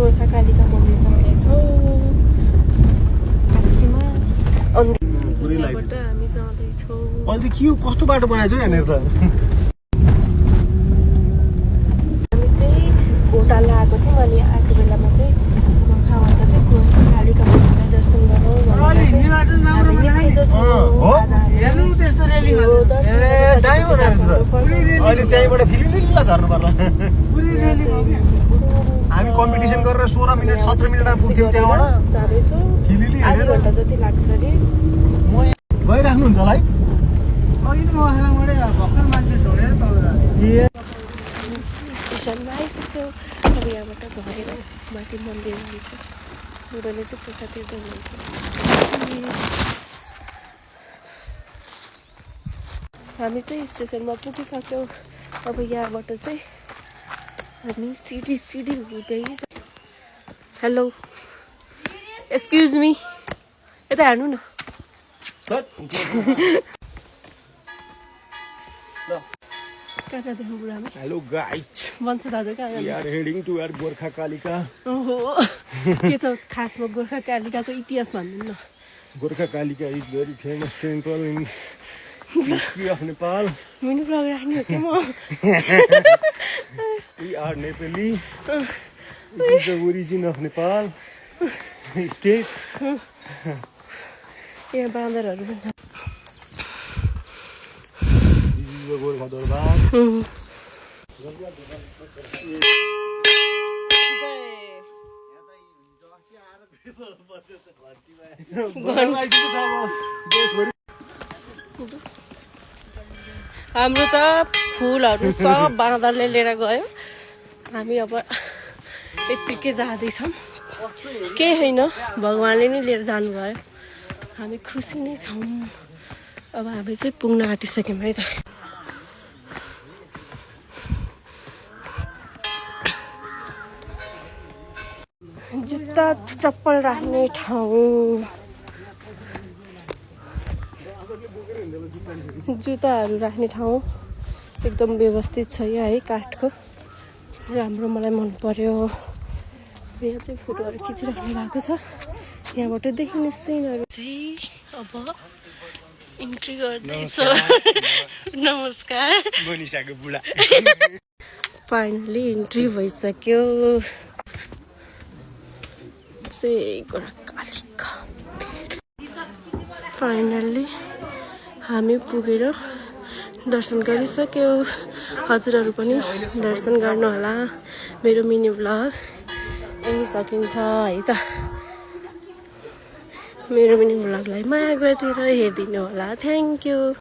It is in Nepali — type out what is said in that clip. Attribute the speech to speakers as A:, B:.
A: गोर्खा कालिका मन्दिर जाँदैछौँ काक्सीमा। अन्त हामी जाँदैछौँ।
B: अहिले के कस्तो बाटो बनाएछ यहाँनिर त?
A: हामी चाहिँ होटल आएको थियौँ अनि आएको बेलामा चाहिँ गोर्खाबाट चाहिँ गोर्खा कालिका मन्दिरलाई दर्शन गरौँ
B: अहिले त्यहीँबाट फिलिलिल्ला झर्नु पर्ला। हामी कम्पिटिसन गरेर 16 मिनट 17 मिनटमा पुग्थ्यौँ त्यहाँबाट।
A: जाँदैछौँ, आधी घन्टा जति लाग्छ अरे।
B: गइराख्नुहुन्छ होला है?
A: स्टेसनमा आइसक्यो। अब यहाँबाट झरेर माथि मन्दिर जान्छ। बुढोले चाहिँ पैसा तिर्दै हुनुहुन्छ। हामी चाहिँ स्टेसनमा पुगिसक्यौँ। अब यहाँबाट चाहिँ हामी सिडी हुँदै। हेलो, एक्सक्युज मी, यता हेर्नु न। कहाँ जाँदैछौँ बुढा हामी?
B: हेलो गाइज,
A: भन्छ दाजु कहाँ
B: we are heading to our Gorkha Kalika.
A: ओहो, के छ खासमा गोर्खा कालिकाको इतिहास भनिदिनु न।
B: Gorkha Kalika is very famous temple in history of Nepal.
A: Mini blog राख्ने हो क्या म?
B: We are Nepali. It is the origin of Nepal state.
A: यहाँ बाँदरहरू पनि छ।
B: गोर्खा दरबार।
A: हाम्रो त फुलहरू सब बाँदरले लिएर गयो। हामी अब यत्तिकै जाँदैछौँ। केही होइन, भगवान्ले नै लिएर जानुभयो। हामी खुसी नै छौँ। अब हामी चाहिँ पुग्न आँटिसक्यौँ है त। जुत्ता चप्पल राख्ने ठाउँ, जुत्ताहरू राख्ने ठाउँ एकदम व्यवस्थित छ यहाँ है। काठको राम्रो मलाई मन पर्यो। यहाँ चाहिँ फोटोहरू खिचिराख्नु भएको छ। यहाँबाट देखिने सिनहरू चाहिँ अब इन्ट्री गर्दैछ। नमस्कार।
B: मनिषाको बुढा।
A: फाइनली इन्ट्री भइसक्यो। कालिका फाइनल्ली हामी पुगेर दर्शन गरिसक्यो। हजुरहरू पनि दर्शन गर्नु होला। मेरो मिनी ब्लग यही सकिन्छ है त। मेरो मिनी ब्लगलाई माया गरिदिएर हेरिदिनु होला। Thank you.